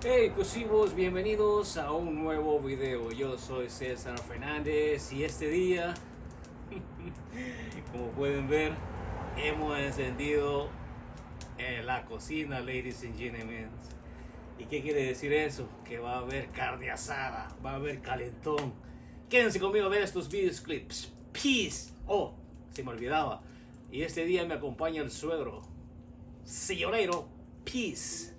Hey, cosivos, bienvenidos a un nuevo video. Yo soy César Fernández y este día, como pueden ver, hemos encendido la cocina, ladies and gentlemen. ¿Y qué quiere decir eso? Que va a haber carne asada, va a haber calentón. Quédense conmigo a ver estos videos clips. Peace. Oh, se me olvidaba. Y este día me acompaña el suegro. See you later. Peace.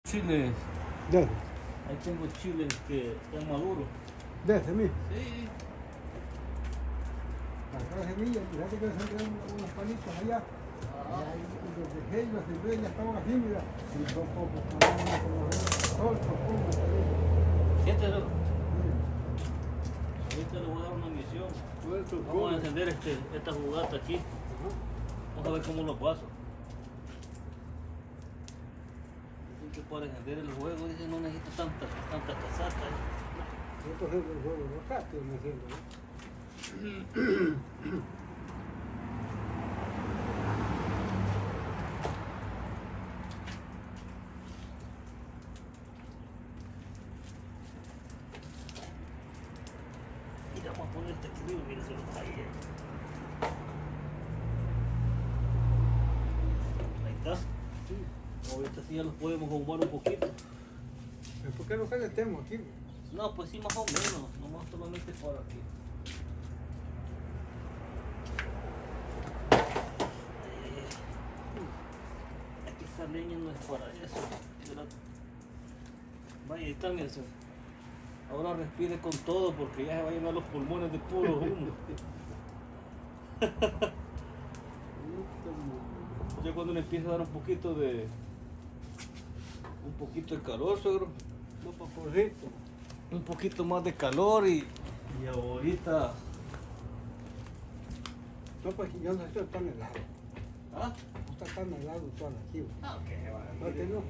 Chiles. Desde, Ahí tengo chiles que están maduros. desde mí. Sí. Sacar semillas, fíjate que sembré unos palitos allá. Y los dejé y los sembré y ya estaban así, mira. Y son pocos, son pocos. Siéntelo. Ahorita le voy a dar una misión. Vamos a encender esta jugata aquí. Vamos a ver cómo lo paso. Dicen que para encender el juego, dicen no necesito tanta casata. Estos son los juegos, los castos, me siento, ¿no? Mira, vamos a poner este equilibrio, mira, se lo cae. Ahí está. Sí. Ahorita sí ya los podemos ahumar un poquito. ¿Por qué no calentemos aquí? No, pues sí, más o menos, nomás solamente para aquí. Aquí esa leña no es para eso. Vaya, ahí está, mira, ahora respire con todo porque ya se va a llenar los pulmones de puro humo. Ya cuando le empieza a dar un poquito de calor, suegro, un poquito más de calor y ahorita. No, pues yo no estoy tan helado. ¿Ah? No está tan helado todo aquí. Ah, ¿qué va a ¿No que sentir? no?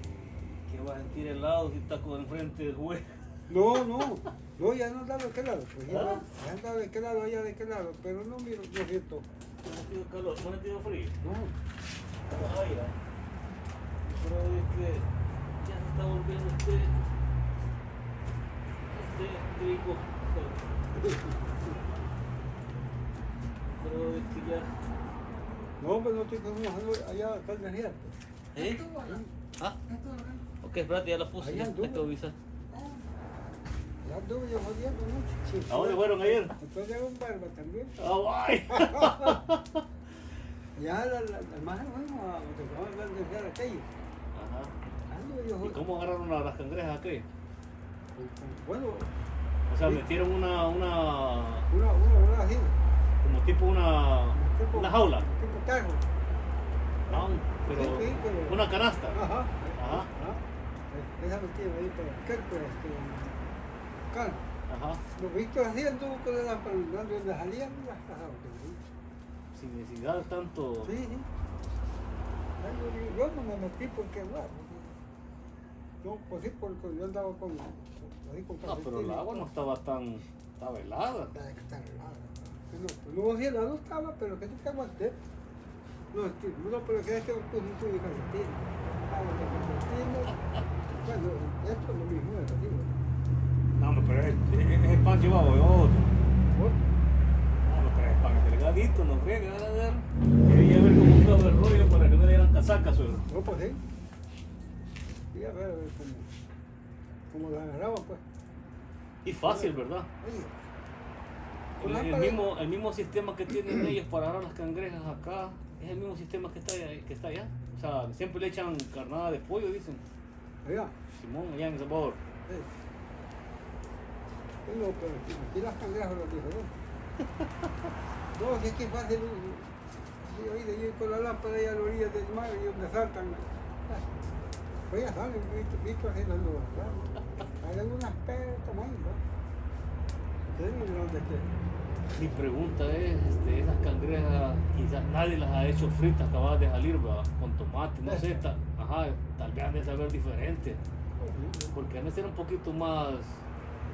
¿Qué va a sentir helado si está con el frente del juez? No, ya no andaba de qué lado, pues ya, ¿Ah? ya andaba de qué lado, allá de qué lado, pero no miro, no siento, ¿No ha sentido calor? ¿No ha sentido frío? no. Ay, ya. Yo creo de que ya se está volviendo trigo. Creo de que ya. No, pues no estoy con unos allá acá en el desierto. ¿Eh? ¿Ah? Ok, espérate, ya la puse. Allá Ya, anduve. hay que avisar. Ya anduve yo jodiendo mucho. Sí. ¿A dónde fueron ayer? Entonces era un barba también. ¡Ay! Ya el más fuimos a donde se llama el desierto aquello. Ajá. Anduve yo ¿Y jodiendo. cómo agarraron a las cangrejas aquí? Bueno, O sea, Sí. metieron una una así. como tipo una jaula. Tipo carro. Ah, pero Sí, pero- una canasta. Ajá. Ajá. Esa metida ahí para el pues, acá. Ajá. Los vistos así anduvo con la palabra donde salían las casas. Sin necesidad de tanto. Sí, sí. Yo no me metí porque, bueno, no, pues sí, porque yo andaba con No, pero el agua no estaba estaba helada. No, sí, helado estaba, pero que sí te aguanté. No, pero que este conjunto de calcetines. Bueno, esto es lo mismo, es así, No, hombre, pero es el pan llevaba otro. No, pero es pan delgadito, no frega. Quería ver cómo estaba el rollo para que no le dieran casaca, suegro. No, pues sí. Sí, a ver cómo lo agarraba, pues. Y fácil, ¿verdad? El mismo sistema que tienen ellos para agarrar las cangrejas acá es el mismo sistema que está allá. O sea, siempre le echan carnada de pollo, dicen. Allá. Simón, allá en El Salvador. Sí. Sí, no, pero aquí las cangrejas lo diferentes. No, si es que es fácil. Sí, oíste, yo con la lámpara ahí a la orilla del mar y donde saltan. Pues ya salen, visto así las nubes. Hay algunas peras, como ahí, de que... Mi pregunta es, esas cangrejas quizás nadie las ha hecho fritas acabadas de salir, ¿va? Con tomate, no sé, tal vez han de saber diferente, porque han de ser un poquito más.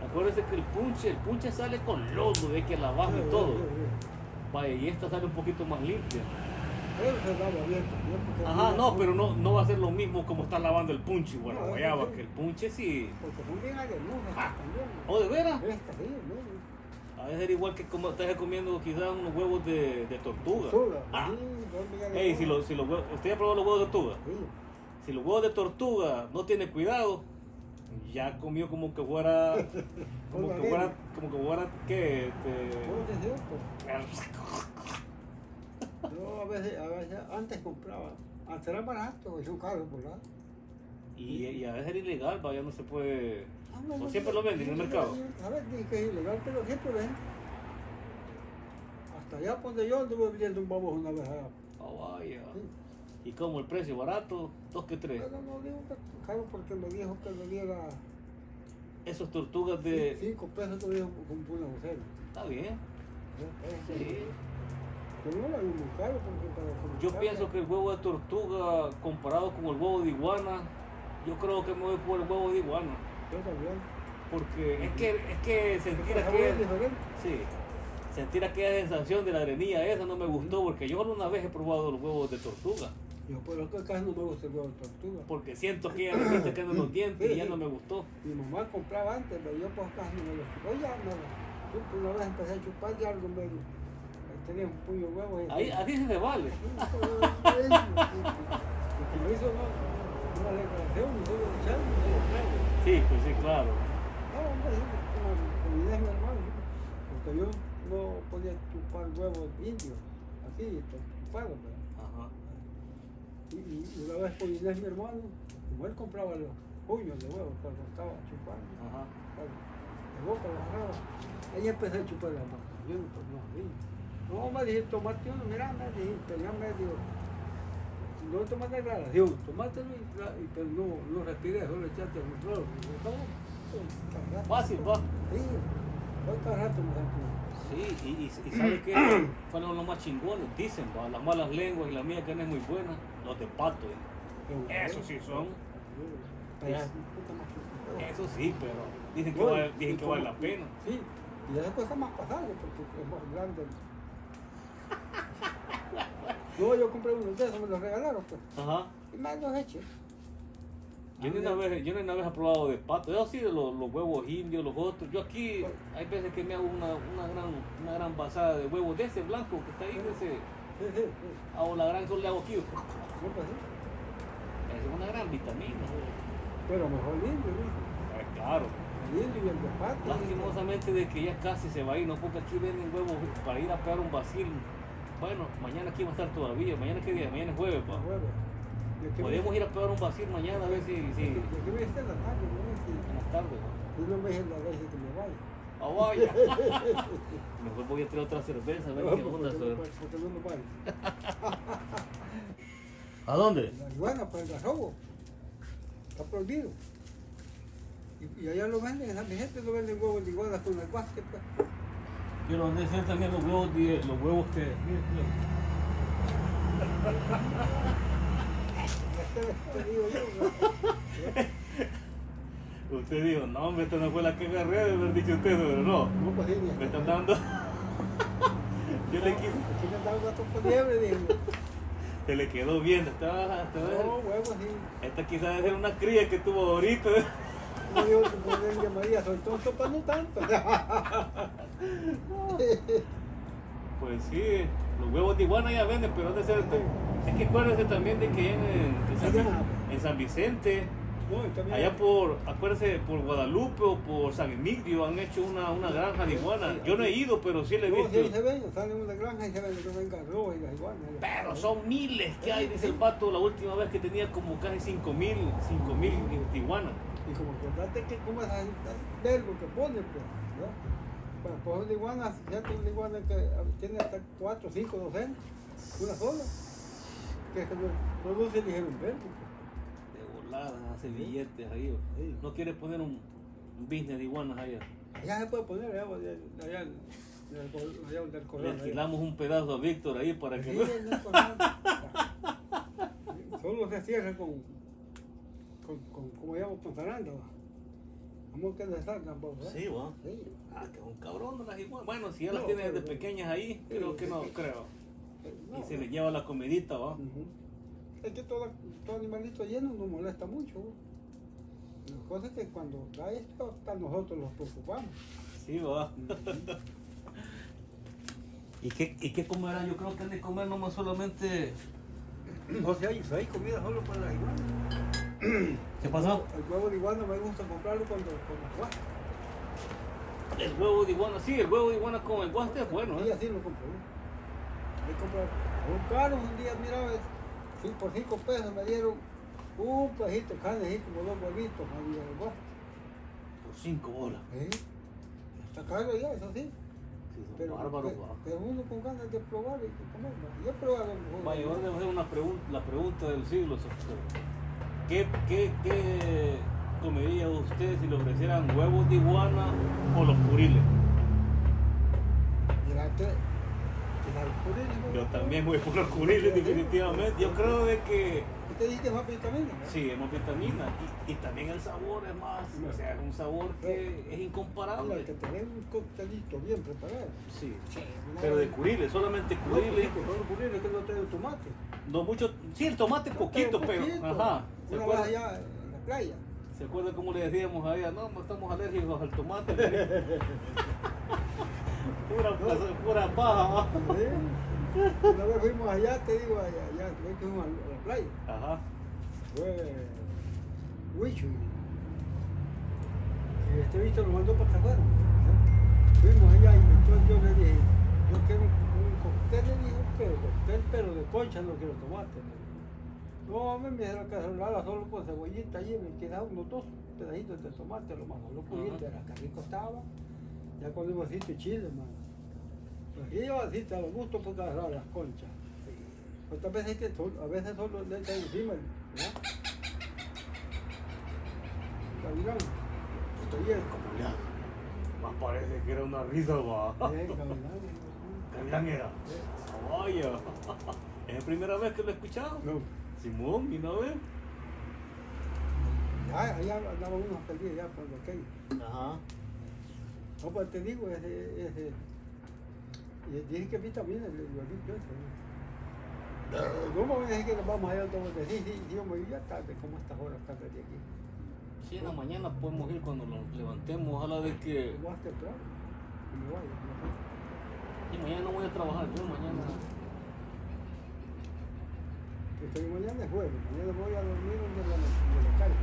Acuérdense que el punche sale con lodo, de que la abajo y todo. Vaya, y esta sale un poquito más limpia. Pero se lava bien también. Porque Ajá, no, pero no va a ser lo mismo como está lavando el punche, bueno, No, guayaba, sí. que el punche sí. Porque son bien arenosas también. ¿Oh, de veras? Esta, sí, ¿no? A veces igual que como estás comiendo quizás unos huevos de tortuga. Sola, Ah. sí, son bien Ey, arenosas. si los huevos, ¿usted ha probado los huevos de tortuga? Sí. Si los huevos de tortuga no tiene cuidado, ya comió como que fuera, como que fuera, ¿qué? No, es cierto. Yo a veces, antes compraba, antes era barato, es un caro por lado. Y a veces era ilegal, ya no se puede. No, ¿O siempre lo venden en el mercado? A ver, dije que es ilegal, pero siempre venden. Hasta allá donde yo anduve viendo un babo una vez allá. Oh, vaya. Sí. ¿Y como el precio barato? 2 que 3. Pero no digo que caro porque me dijo que me diera Esos tortugas de. 5 pesos, me dijo con una docena. Está bien. Sí. Yo no la vi muy caro porque para Yo pienso que el huevo de tortuga comparado con el huevo de iguana, yo creo que me voy por el huevo de iguana. Yo también. Porque es que sentir El sabor es aquella, diferente. sí, sentir aquella sensación de la arenilla esa no me gustó, porque yo solo una vez he probado los huevos de tortuga. Yo por eso que casi no me gusta el huevo de tortuga. Porque siento que ya me siente quedando en los dientes y ya no me gustó. Mi mamá compraba antes, pero yo pues casi no me lo chupaba. Ya no. Yo pues, una vez empecé a chupar y algo me tenía un puño de huevo. Ahí, así se vale. Porque me hizo una declaración, y solo echar, y solo traigo. Sí, pues sí, claro. No, hombre, como mi hermano, porque yo no podía chupar huevos indios, así, chupados, ¿verdad? Ajá. Y una vez por Inés, mi hermano, como él compraba los puños de huevos cuando estaba chupando, Ajá. de boca lo agarraba, ahí empecé a chupar la mano. Yo no abrí. No, me dije, tomate uno, mira, me dijiste, ya me dijo, no tomaste declaración, tomátelo pero no respiré, solo echaste el flor. Fácil, va. Sí, hoy cada rato me da cuenta. Sí, y ¿sabe qué? Fueron los más chingones, dicen, va, las malas lenguas y la mía que no es muy buena, los de pato. Eso sí son. Pero Es- es un poco más complicado. Eso sí, pero dicen que, Bueno, dicen que vale la pena. Sí, y esa cosa más pasable porque es más grande. No, yo compré unos de esos, me los regalaron, pues. Ajá. Y más los eché. Yo ni una vez he probado de pato. Yo sí de los huevos indios, los otros. Yo aquí hay veces que me hago una gran basada de huevos de ese blanco que está ahí, de ese. Sí, sí, sí. Hago la gran, solo le hago aquí. No, pues sí. Es una gran vitamina. Pero mejor lindo, ¿no? Claro. El indio y el de pato. Lastimosamente de que ya casi se va a ir, no, porque aquí venden huevos para ir a pegar un vacil. Bueno, mañana aquí va a estar todavía. ¿Mañana qué día? Mañana es jueves, pa. Podemos ir a pegar un vacil mañana a ver si ¿De qué me está en la tarde? ¿No? en la tarde, ¿no? Y no me dejen la vez que me vaya. Ah, vaya. Mejor voy a traer otra cerveza, a ver qué onda. Porque no me vaya. ¿A dónde? La iguana, pues el garrobo. Está prohibido. Y allá lo venden, esa gente no venden huevos de iguana con el guante, pues. Yo lo mandé hacer también los huevos que. Te digo yo, ¿no? Usted dijo, no, hombre, esta no fue la que agarré de haber dicho usted, pero no. No, pues sí, Me están dando. Yo le quise. Aquí me da un gato con liebre, digo. Se le quedó bien. No, huevos, sí. Esta quizás debe ser una cría que tuvo ahorita. No digo que ponen de María, soy tonto para no tanto. Pues sí, los huevos de iguana ya venden, pero han de ser. Es que acuérdense también de que allá en San Vicente, No, también. allá acuérdense, por Guadalupe o por San Emilio han hecho una granja de iguana. Yo no he ido, pero sí le he No, sí, ahí visto. se ven, salen una granja y se ven que venga rojo y las iguanas. Pero son miles que hay, dice el pato, la última vez que tenía como casi 5,000 iguanas. Y como acordate que como es el verbo que pone, pues, ¿no? Para coger una iguana, fíjate una iguana que tiene hasta 4 o 5 docenas, una sola. Que no se dijeron verbo. De volada, hace billetes ahí. Sí. No quiere poner un un business de iguanas allá. Allá se puede poner, allá del Le corral. alquilamos un pedazo a Víctor ahí para que Sí, no. en el corral. Solo se cierra con como llamo, con zaranda, va. Vamos que les salgan, pues, ¿verdad? Sí, va. Sí. Ah, que es un cabrón de las iguanas. Bueno, si ya las No, tiene desde pero- pequeñas ahí, Sí, creo que no, sí. creo. No, Y se le lleva la comidita, va. ujú. Es que todo animalito lleno nos molesta mucho. La cosa es que cuando da esto, hasta nosotros los preocupamos. Sí, va. ¿Y qué comerán? Yo creo que han de comer nomás solamente. No sé, hay comida solo para las iguanas. ¿Qué pasó? El huevo de iguana me gusta comprarlo cuando va. El huevo de iguana, sí, el huevo de iguana con el guaste es bueno, Sí, ¿eh? así lo compro. Ahí comprar un caro un día, mira, por 5 pesos me dieron un pedacito de carne, así como 2 huevitos, ahí en el guaste. Por 5 bolas. Está caro ya, eso sí. Sí, son Pero, bárbaros, pero, va. pero uno con ganas de probar y de comer. ¿Va? Yo he probado mejor. Vaya, ahora debo hacer la pregunta del siglo, Sofía. ¿Qué comería usted si le ofrecieran huevos de iguana o los curiles? Mira, los curiles, Yo también voy por los curiles, definitivamente. Yo creo de que Usted dice que es más vitamina, ¿no? sí, es más vitamina y también el sabor es más, o sea, es un sabor que es Mira, incomparable. que tener un coctelito bien preparado. Sí, Sí, pero de curiles, solamente No, curiles. porque son los curiles que no tienen tomate. No mucho, sí, el tomate poquito, pero, ajá. ¿Se Una vez acuerda, allá en la playa. ¿Se acuerda cómo le decíamos a ella? No, no estamos alérgicos al tomate. pura paja. ¿va? Sí. Una vez fuimos allá, te digo, allá que fuimos a la playa. Ajá. Fue Huicho. Y este bicho lo mandó para afuera. Fuimos allá y entonces yo le dije, yo quiero un cóctel, le dije, pero de concha no quiero tomate. No, me dijeron que hacerlo solo con cebollita allí, me quedaban unos 2 pedacitos de tomate, lo más lo pudiste, era que rico estaba. Ya con un vasito de chile, hermano. Pues aquí yo así te lo gusto porque agarrar las conchas. Otras veces que a veces solo le echan encima, ¿verdad? Gavilán. Estoy bien. Más parece que era una risa, va. Gavilán. Gavilán era. Vaya. ¿Es la primera vez que lo he escuchado? No. Simón, ¿y no ves? Allá andaba unos perdidos ya por aquello. Ajá. No, pues te digo, dije que vitamina, le digo, no me voy a decir que nos vamos allá todos los días. Sí, yo me voy ya tarde, como estas horas tarde de aquí. Sí, en la mañana podemos ir cuando nos levantemos, ojalá de que... Más temprano, que me vaya. Y mañana no voy a trabajar, yo mañana... Porque mañana es jueves, mañana voy a dormir donde la calle.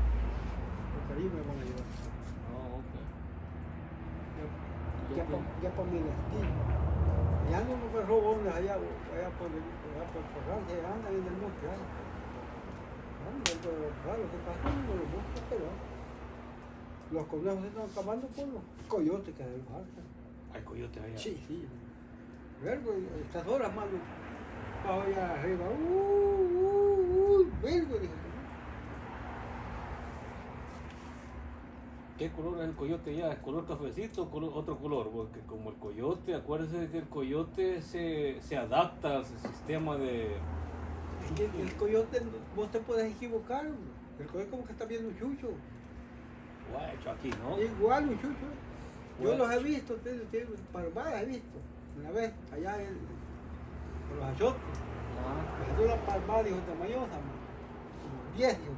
Porque ahí me van a llevar. Oh, ok. Ya para mi destino. Ya no me robo unas allá por Francia, andan en el monte. Claro, que pasa no los busca, pero los conejos se están acabando por los coyotes que se marcan. Hay coyotes allá. Sí, sí. Vergo, estas horas, mano, para allá arriba. Vergo, dije. ¿Qué color es el coyote ya? ¿Es color cafecito o otro color? Porque como el coyote, acuérdese que el coyote se adapta al sistema de... El coyote, vos te puedes equivocar, hombre. El coyote como que está viendo un chucho. Guacho, aquí, ¿no? Igual un chucho. Yo Guacho. los he visto, parvadas he visto. Una vez, allá por los achotes. Ah, Yo la parvada, hijo de mayosa, como 10 hijos de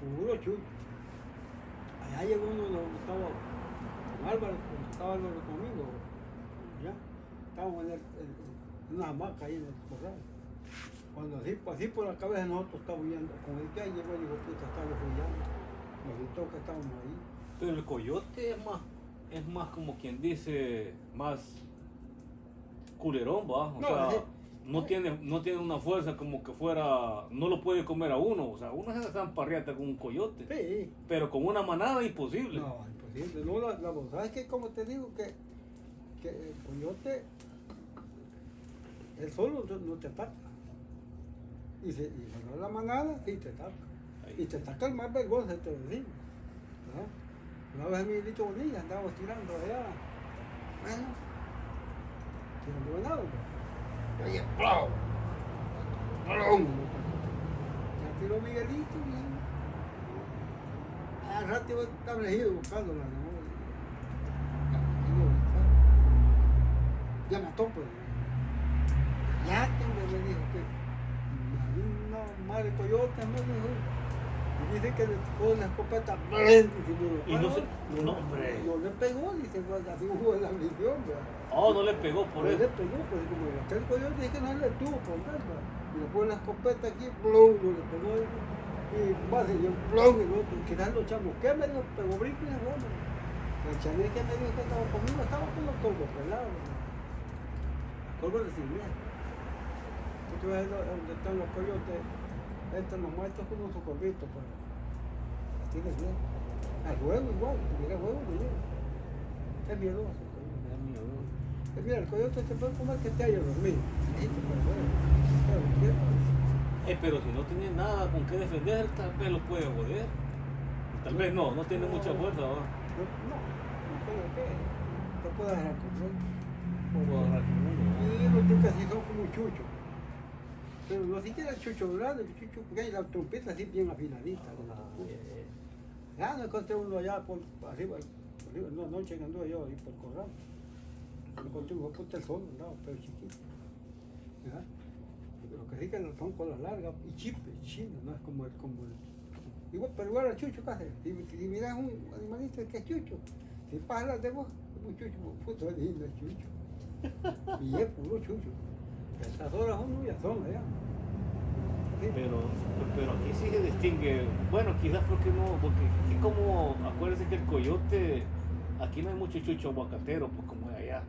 mayosa. Puro chucho. Allá llegó uno, estaba con Álvaro, estaba Álvaro conmigo. Ya, estábamos en una hamaca ahí en el corral. Cuando así por la cabeza nosotros estábamos huyendo, con el que ahí llegó el hijo puta, estaba huyendo. Nos gritó que estábamos ahí. pero el coyote es más como quien dice, más culerón, ¿va? O No, sea, sí. no tiene una fuerza como que fuera, no lo puede comer a uno, o sea, uno se zamparriata con un coyote, Sí. pero con una manada imposible. No, imposible. No, la verdad es que como te digo que el coyote, él solo no te ataca. Y cuando la manada, sí te ataca. Ahí. Y te ataca el más vergüenza, te lo digo. ¿Verdad? Una vez Miguelito Bonilla andábamos tirando allá. Bueno, tirando venado. Pues. Oye, ¡plau! ¡Plum! Ya tiró Miguelito, bien. Al rato iba establecido buscándola, ¿no? Ya mató, pues. Ya tengo, me dijo que una madre coyote, me dijo. Y dice que le tocó la escopeta y no se. No, hombre. No le pegó, dice, pues así hubo la misión, ¿verdad? Oh, no le pegó por No eso. le pegó, pues como aquel coyote dice que no le tuvo por nada. Y le pone la escopeta aquí, plum, no le pegó. Y más, y yo, plum, y no, quitando chamo. ¿Qué me dijo? Pegó brinco y se fue, ¿no? El chané que me dijo que estaba conmigo, estaba con los tolvos pelados, ¿no? Tolvos de cimiento. Tú ves donde están los coyotes, entran los muertos con un socorrito, pues. Así de bien. Al juego igual, mira el juego, no llega. Es miedoso. Es miedoso. Mira, el coyote te puede comer que te haya dormido. Pero si no tiene nada con qué defender, tal vez lo puede joder. Tal vez no tiene mucha fuerza. ¿No? No creo que te pueda dejar control. Puedo agarrar con uno, Y los ticas sí son como un chucho. Pero no siquiera el chucho grande, el chucho pequeño, la trompeta así bien afiladita. Ya no encontré uno allá por arriba, una noche que anduve yo ahí por Corral. Me encontré un puta el sol, andaba, pero chiquito. ¿Ya? Lo que sí que son colas largas y chino, no es como el. Igual, pero igual el chucho casi. Si miras un animalito que es chucho, si pasas de vos, es un chucho, puto lindo el chucho. Y es puro chucho. Estas horas son ya son allá. Sí. Pero aquí sí se distingue, bueno, quizás porque aquí como, acuérdense que el coyote, aquí no hay mucho chucho aguacatero, pues como de allá.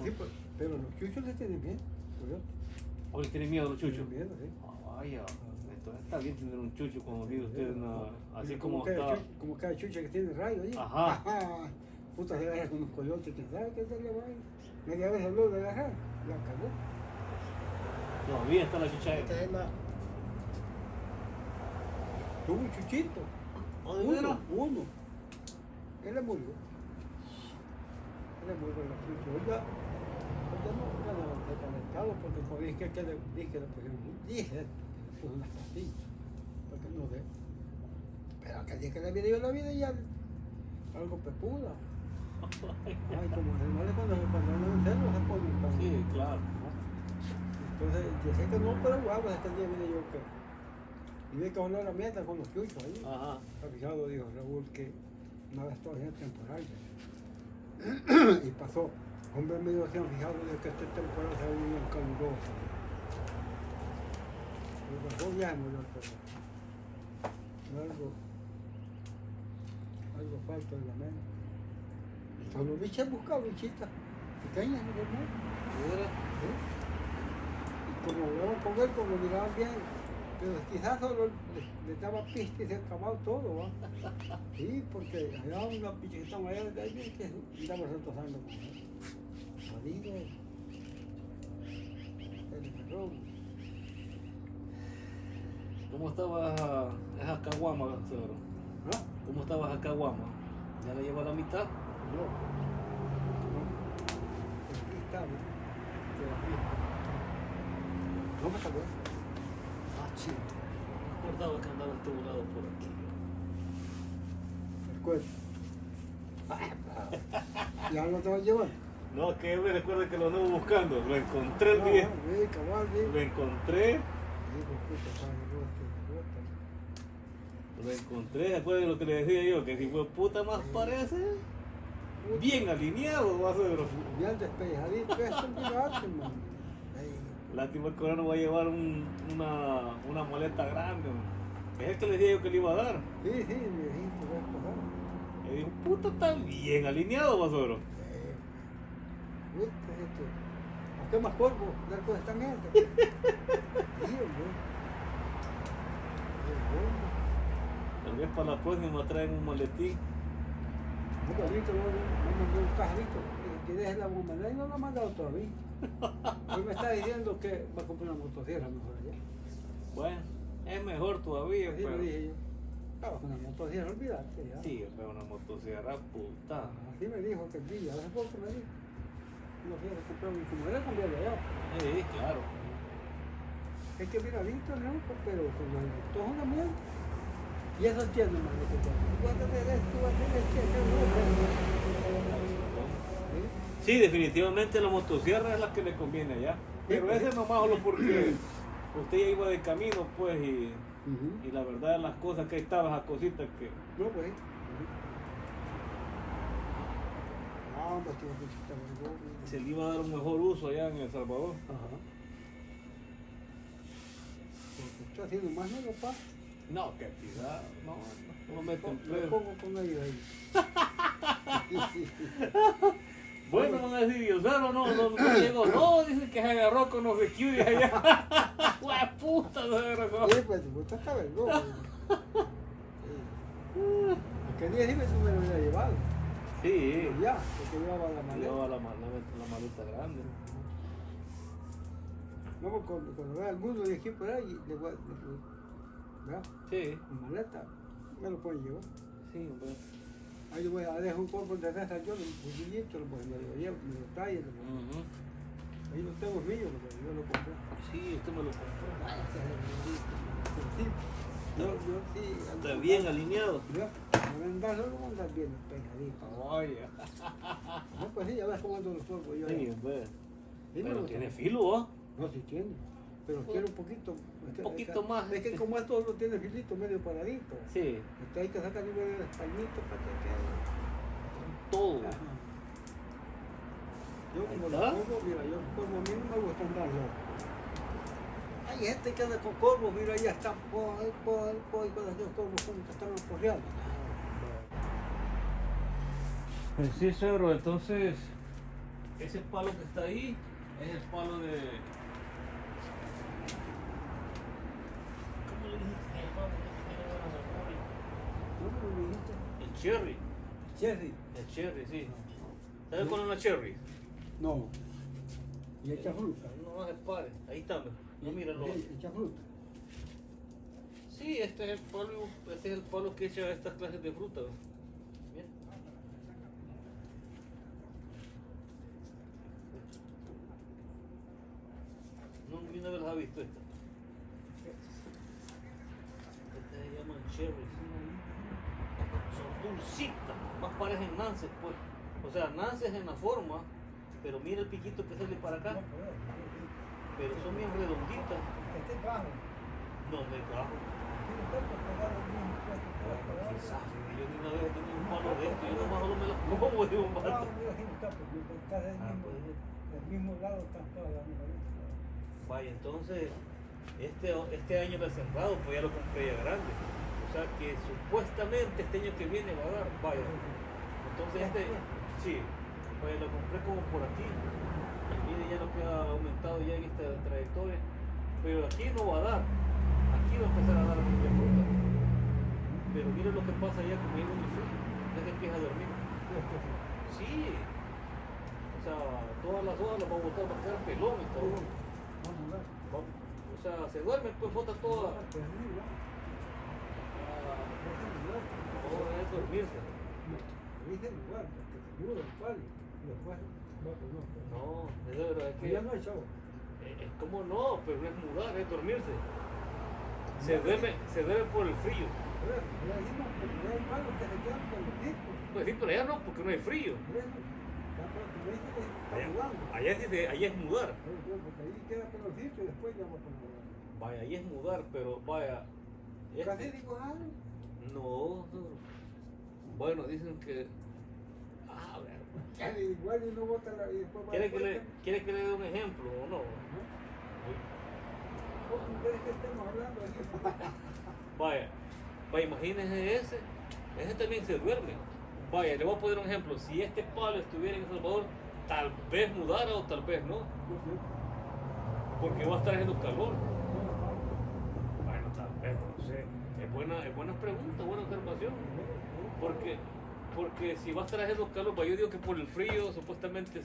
Sí, pero los chuchos les tienen miedo, coyote. ¿O le tienen miedo a los chuchos? Tienen miedo, sí. Vaya, entonces está bien tener un chucho, como dice usted, así como cada está. chucho, como cada chucha que tiene rayo ahí. Ajá. Puta, se agarra con los coyotes, ¿quién sabe qué se le va a ir? Media vez habló de agarrar, ya acabó. Todavía está la chucha Esta es la... Tuvo un chuchito. ¿O de veras? Uno. Él le murió. Él le murió la chucha. Oiga, ya no he calentado porque como dije que le pusieron dije, le puse unas pastillas. Porque no sé. Pero aquel día que le había ido la vida ya algo pepuda. Ay, como los animales cuando no enfermos se ponen tan... Sí, claro. Entonces, yo sé que no, pero guau, hasta el día vine yo que... Y vi que habló la mierda con los chuchos ahí. Ajá. Avisado, dijo Raúl, que una vez todavía temporal. Y pasó. Hombre mío se han fijado de que esta temporada se ve bien calurosa. Y pasó ya murió el perro. Algo falta en la mente. Solo bichas buscaba bichitas pequeñas, ¿no? ¿Sí? Y como hablaban con él, como miraban bien, pero quizás solo le daba pista y se acababa todo, ¿va? Sí, porque había una bicha que estaba allá de ahí que andaba retosando con él. Jodido. El perro. ¿Cómo estaba esa caguama, Cedro? ¿Ah? ¿Cómo estaba esa caguama? ¿Ya la lleva a la mitad? No. Aquí estaba. No me salió. Ah, chido. Me acordaba que andaba este volado por aquí. El cuerpo. ¿Ya lo te va a llevar? No, que me recuerdo que lo anduve buscando. Lo encontré el día. Sí, cabal, sí. Lo encontré. Digo, puta, padre, Lo encontré. ¿Se acuerdan de lo que le decía yo? Que si fue puta más parece. Bien alineado, va a ser. bien despejadito, es un pirata, man. Lástima que ahora no va a llevar una maleta grande. Es el que le dije yo que le iba a dar. Sí, sí, me dijiste, voy a pasar. Y dijo, puta, está bien alineado, Basoro. ¿Viste esto? ¿A qué más polvo dar con esta mierda? Sí, hombre. Tal vez para la próxima traen un maletín. No, ahorita no mandó un cajarito. Que deje la bomba. Y no lo ha mandado todavía. Hoy me está diciendo que va a comprar una motosierra mejor allá. Bueno, es mejor todavía, Así pero lo dije yo. Una motosierra, olvídate ya. Sí, pero una motosierra puta. Así me dijo que el día, hace poco me dijo. No quiero comprar un como era cambiarlo allá. Sí, claro. Es que mira, listo, ¿no? Pero con los electos una mierda. Y eso entiendo, hermano, que cuando te des tú vas a tener que hacer Sí, definitivamente la motosierra es la que le conviene allá. Pero ese es nomás solo porque usted ya iba de camino, pues, y la verdad las cosas que ahí estaban, esas cositas que... No, pues. No, pues tío, que está bueno. Se le iba a dar un mejor uso allá en El Salvador. Ajá. Porque está haciendo más negro, pa. No, que actividad, no me Me templé. pongo con ellos ahí. Bueno, van a decir, Diosdado no llegó, no, dicen que se agarró con los de Curie allá. ¡Hue puta! Se agarró. Sí, pues, usted está vergüenza. Aquel día sí me lo hubiera llevado. Sí, Ya, porque llevaba la maleta. llevaba la maleta grande. No, porque cuando vea alguno de aquí por ahí, le voy a... ¿verdad? Sí, Mi maleta, me lo puede llevar. sí, hombre. Ahí yo voy a dejar un polvo de reza yo, un puñito, me lo llevo, me lo trae. Ahí no tengo mío, porque yo lo compré. Sí, usted me lo compró. Vaya, sí, yo sí. Está bien alineado. ¿Ya? No andar solo, voy a andar bien pegadito. Oye. No, pues sí, ya ves cómo ando los polvos yo. Sí, hombre. Sí, Pero me tiene gusta. filo, ¿ah? No, sí tiene. Pero quiero un poquito. Un poquito más. Es que como esto no tiene filito medio paradito. Sí, Entonces hay que sacar un medio españito para que quede. todo. Ajá. Yo como Ahí los está. corvos, mira, yo como a mí no me gusta andar loco. Hay gente que anda con corvos, mira, ya están y cuando aquellos corvos son que están aporreando. Pues sí, suegro, entonces ese palo que está ahí es el palo de... ¿Cómo le dijiste? El palo que ¿Cómo me dijiste? el cherry. Cherry. El cherry, sí. ¿Sabes cuál es una cherry? No. Y echa fruta. No se pare. Ahí está, no míralo. Echa fruta. Sí, este es el palo que echa estas clases de fruta. Bien. No, ni una vez las ha visto esta. Estas se llaman cherries. Son dulcitas, más parecen nances, pues. O sea, nances en la forma, pero mira el piquito que sale para acá. Pero son bien redonditas. Este trajo. No, me trajo. Quizás, yo ni una vez tengo un palo de esto, yo nomás solo me las como de un vato. Del mismo lado están todas las animalitas. Vaya, entonces, este año lo he sembrado, pues ya lo compré ya grande. O sea que supuestamente este año que viene va a dar, vaya. Entonces sí, pues lo compré como por aquí. Mire ya lo que ha aumentado ya en esta trayectoria. Pero aquí no va a dar. Aquí va a empezar a dar mucha fruta. Pero mire lo que pasa ya como hay mucho frío. Ya se empieza a dormir. Sí. O sea, todas las hojas las va a botar, va a quedar pelón y todo. O sea, se duerme, pues bota toda. Ahora es dormirse. Dice el lugar, porque seguro el palo. Después No, es de verdad, es que ya no hay chavo. es como no, pero no es mudar, es dormirse. Se duerme por el frío. Ya dijimos que no hay palos que se quedan con los discos. Pues sí, pero allá no, porque no hay frío. Por eso, me dice que está jugando. Allá es mudar. Porque ahí queda con los discos y después ya va con los... Vaya, ahí es mudar, pero vaya. Casi digo, No. Bueno, dicen que. A ver. ya igual y no bota la... y después va ¿Quiere que le dé un ejemplo o no? ¿Ustedes que estemos hablando aquí? Vaya, imagínense ese también se duerme. Vaya, le voy a poner un ejemplo. Si este palo estuviera en El Salvador, tal vez mudara o tal vez no. Porque va a estar haciendo calor. Bueno, tal vez, no sé. Es buena pregunta, buena observación. Porque si va a estar haciendo calor, yo digo que por el frío supuestamente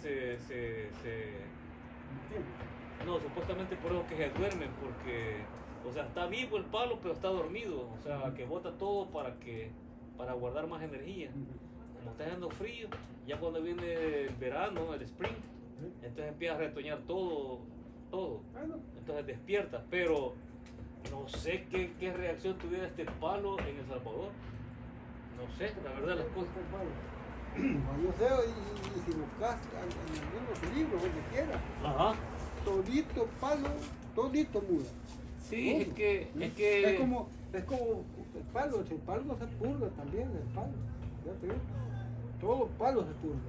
no, supuestamente por eso que se duermen, porque O sea, está vivo el palo, pero está dormido. O sea, que bota todo para guardar más energía. Como está haciendo frío, ya cuando viene el verano, el spring, entonces empieza a retoñar todo. Entonces despierta, pero no sé qué reacción tuviera este palo en El Salvador. No sé, la verdad las cosas. Yo sé, y si buscas en algunos libros, donde quiera, Ajá. todito palo, todito muda. Sí, Todo. es que... Es como el palo se purga también, el palo. Ya te digo, todo palo se purga.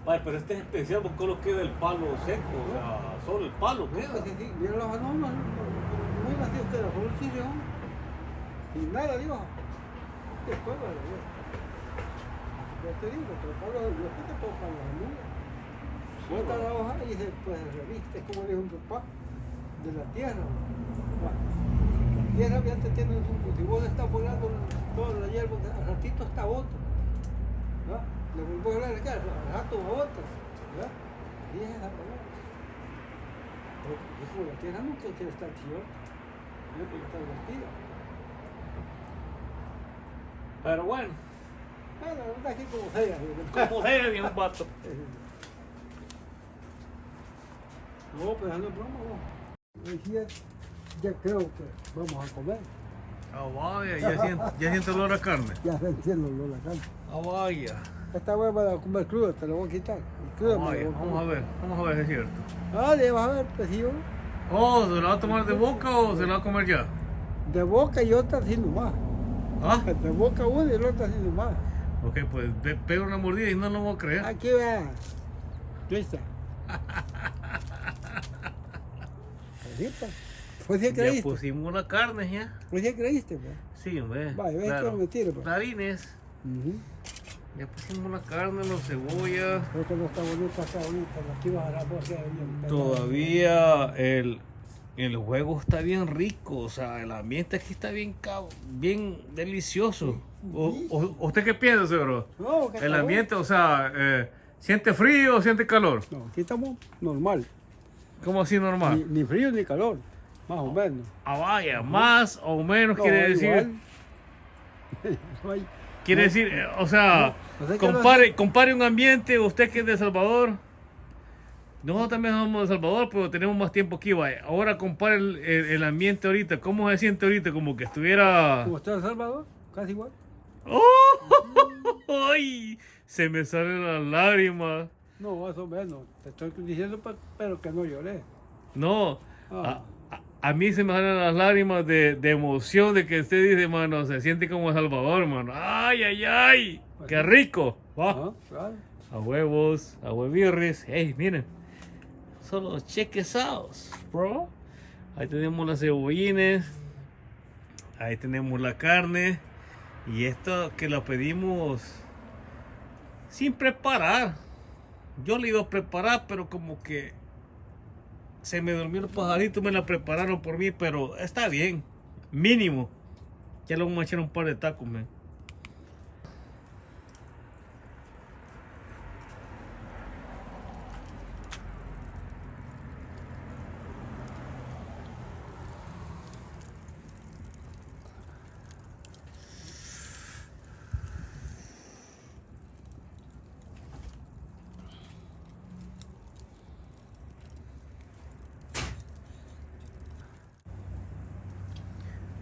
Vale, pero este es especial porque solo queda el palo seco, o sea, solo el palo queda. Sí, sí, mira los anomas, muy nacidos que era solo el chirrión. Y nada, Dios. Después lo Dios. Yo te digo, pero palo, yo sé que todo palo es nube. Bota la hoja y después se reviste, es como dijo un papá, de la tierra. Bueno, la tierra antes tiene un, si vos le estás volando toda la hierba, al ratito está otro. ¿No? Le vuelvo a hablar de acá, al rato a otro. ¿No? Y es esa palabra. Pero dijo, la tierra nunca quiere estar chillota, no quiere estar vestida. Pero bueno, La verdad es que como sea. como sea, ni un vato. No, pero no es broma, no. Decía, ya creo que vamos a comer. Ah, vaya, ya siento olor a carne. Ya se entiende la carne. Ah, vaya. Esta hueva la comer cruda, te la voy a quitar. Cruda me la voy a Vamos a comer. vamos a ver si es cierto. Dale, vas a ver, pues sí, yo. Oh, ¿se la va a tomar de boca o se la va a comer ya? De boca y otra así nomás. ¿Ah? De boca una y la otra así nomás. Ok, pues pega una mordida y no lo voy a creer. Aquí va. ¿Viste? Ahorita. Pues sí Ya creíste. pusimos la carne ya. Pues sí creíste, pues. Sí, hombre. Vaya, ves que no me tiro, pues. Clarines. Ya pusimos la carne, la cebolla. Creo que no está bonita, aquí vas a la voz bien. Todavía el juego está bien rico, o sea, el ambiente aquí está bien delicioso. ¿Usted qué piensa, señor? No, que El está ambiente, o sea, ¿siente frío o siente calor? bueno. No, aquí estamos normal. ¿Cómo así normal? Ni frío ni calor, más o menos. Ah, vaya, más o menos No, quiere decir. igual. No hay- Quiere no. decir, o sea, No sé qué compare un ambiente, usted que es de El Salvador. Nosotros también somos de El Salvador, pero tenemos más tiempo aquí, vaya. Ahora compare el ambiente ahorita, ¿cómo se siente ahorita? Como que estuviera... ¿Cómo está El Salvador? Casi igual. ¡Oh! ¡Ay! Se me salen las lágrimas. No, más o menos. Te estoy diciendo, pero que no lloré. No, Ah. a mí se me salen las lágrimas de emoción de que usted dice, mano, se siente como El Salvador, mano. ¡Ay, ay, ay! ¡Qué rico! ¿Va? Ah, claro. A huevos, a huevirris. ¡Ey, miren! Son los chequesados, bro. Ahí tenemos las cebollines. Ahí tenemos la carne. Y esto que lo pedimos sin preparar. Yo le iba a preparar, pero como que se me durmió el pajarito, me la prepararon por mí, pero está bien. Mínimo. Ya le vamos a echar un par de tacos, man.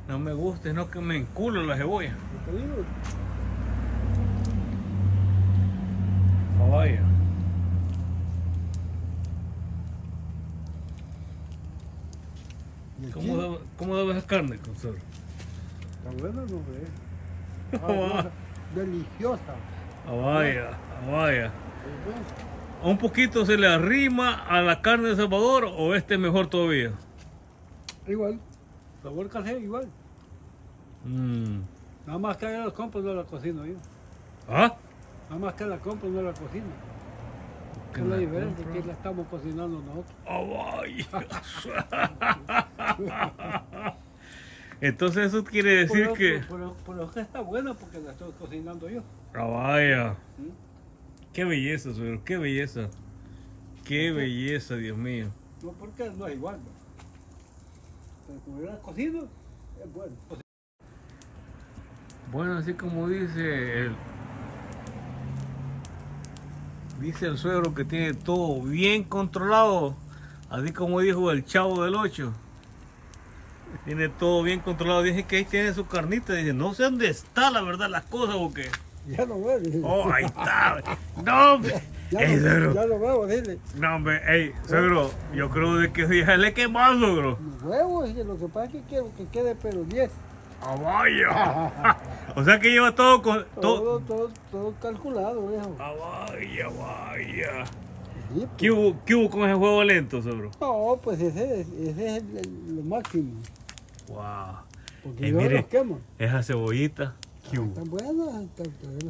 No me gusta, no que me enculo la cebolla. Te digo, Oh, vaya. y el ¿Cómo chile, cómo debe esa carne, consor? está bueno, no ve. Ah, Ah, deliciosa. vaya, vaya. ¿Un poquito se le arrima a la carne de Salvador o este es mejor todavía? Igual. Sabor casero igual. Nada más que la compro no la cocino yo. ¿Ah? Nada más que la compro no la cocino. Que Es la la diferencia compro. que la estamos cocinando nosotros. Vaya. Entonces eso quiere decir que... Pero que está buena porque la estoy cocinando yo. Vaya. Qué belleza, suegro, qué belleza. Qué belleza, Dios mío. No, porque no es igual. ¿No? Pero como era cocido, es bueno. Bueno, así como dice el suegro que tiene todo bien controlado, así como dijo el Chavo del 8. Tiene todo bien controlado. Dije que ahí tiene su carnita. Dice, no sé dónde está la verdad las cosas o qué. Ya lo veo. Dile. Oh, ahí está. No, hombre. Ey, suegro. Ya lo veo, dile. No, hombre, ey, suegro, yo creo de que ya le quemó, suegro. Los huevos, y lo que pasa es que quiero que quede pero 10. ¡Ah, vaya! O sea que lleva todo con... Todo calculado, viejo. ¡Ah, vaya, vaya! Sí, pues. ¿Qué hubo con ese juego lento, suegro? No, pues ese es lo máximo. Wow. Porque yo los quemo. Esa cebollita. ¿Qué hubo? Están buenas, lo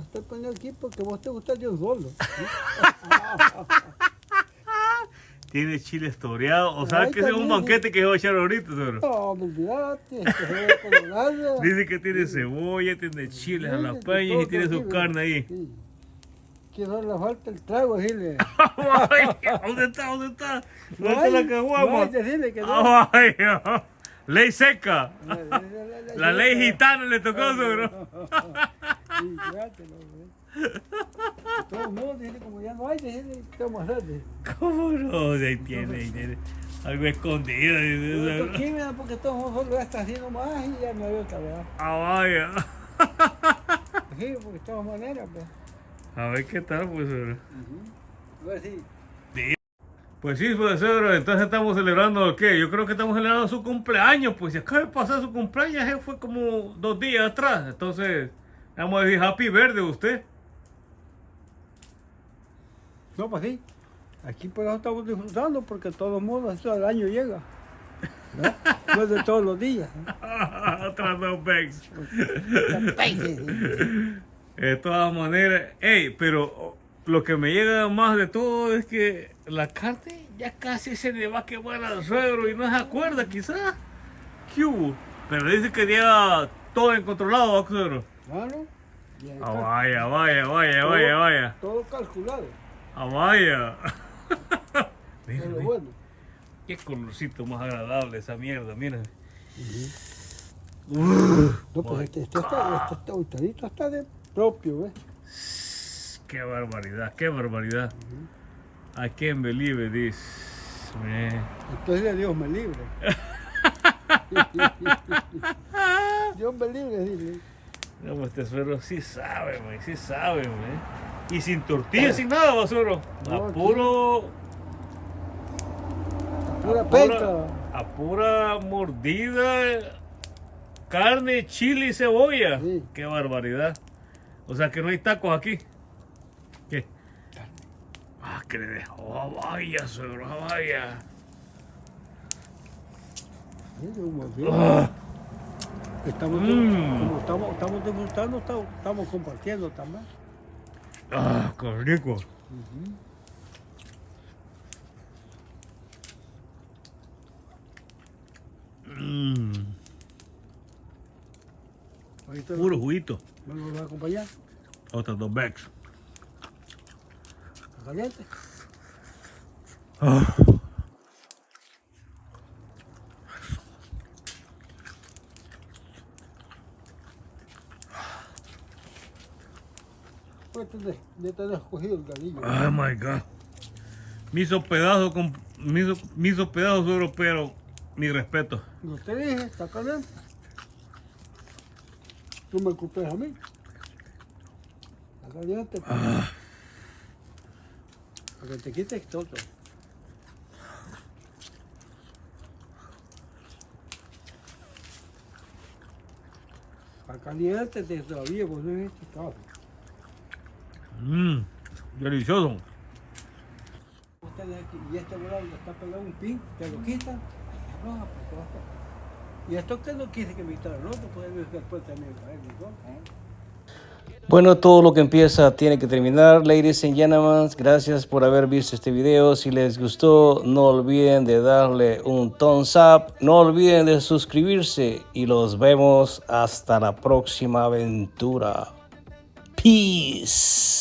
estoy poniendo aquí porque vos te gusta de un solo. Tiene chile toreado. O sea Ay, que ese es un también, banquete que voy a echar ahorita, suegro. No, me olvidaste, colorado. Dice que tiene cebolla, tiene chiles a las peñas y tiene su carne ahí. Sí. Que solo le falta el trago, dile. ¿Dónde está? ¿Dónde está? ¿Dónde está la caguama? Dile que no. Vaya. Ley seca. La ley gitana le tocó, suegro. Sí, cuídatelo, güey. De todos modos, dile, como ya no hay, dile, ¿qué vamos a hacer? ¿Cómo no? Ahí tiene. Algo escondido. Dice, Esto aquí, mira, porque todos modos solo ya está haciendo más y ya me veo cabreado. Ah, vaya. Sí, porque de todas maneras, pues. A ver qué tal, pues, suegro. A ver si. Pues sí, pues, suegro, entonces estamos celebrando el qué. Yo creo que estamos celebrando su cumpleaños, pues si acaba de pasar su cumpleaños, fue como 2 días atrás. Entonces, vamos a decir happy birthday a usted. No, pues sí. Aquí pues lo estamos disfrutando porque de todos modos eso al año llega. ¿No? No es de todos los días. Otras 2 veces. ¿No? De todas maneras, pero lo que me llega más de todo es que la carne ya casi se le va a quemar al suegro y no se acuerda quizás. ¿Qué hubo? Pero dice que lleva todo incontrolado, ¿va, suegro? Claro. Bien, Vaya. Todo calculado. Vaya. Es lo bueno. Qué colorcito más agradable esa mierda, mira. No, pues este ahorita está de propio, ¿ves? Qué barbaridad. I can't believe this, man. Entonces Dios me libre. Dios me libre, dile. No, pues este suegro sí sabe, man. Y sin tortilla, sin nada, va, suegro. No, A puro... Pura penca. A pura mordida, carne, chile y cebolla. Sí. Qué barbaridad. O sea que no hay tacos aquí. ¿Qué? Que le dejó. Vaya, suegro, vaya. Estamos, como estamos disfrutando, estamos compartiendo también. Qué rico. Ahorita Puro juguito. ¿me lo vas a acompañar? Otras 2 bags. ¿Está caliente? Pues ya te has escogido el galillo. Oh my God. Me hizo pedazo, suegro, pero mi respeto. No te dije, está caliente. Tú me culpes a mí. Está caliente. Para que te quites todo. Está caliente todavía, pues no es este estado. Delicioso. Ustedes aquí, y este lado le está pegado un pin, te lo quitan, roja, porque va a estar. Y esto que no quise que me quitara el otro, pues después también caer, ¿no? Bueno, todo lo que empieza tiene que terminar, ladies and gentlemen. Gracias por haber visto este video. Si les gustó, no olviden de darle un thumbs up. No olviden de suscribirse y los vemos hasta la próxima aventura. Peace.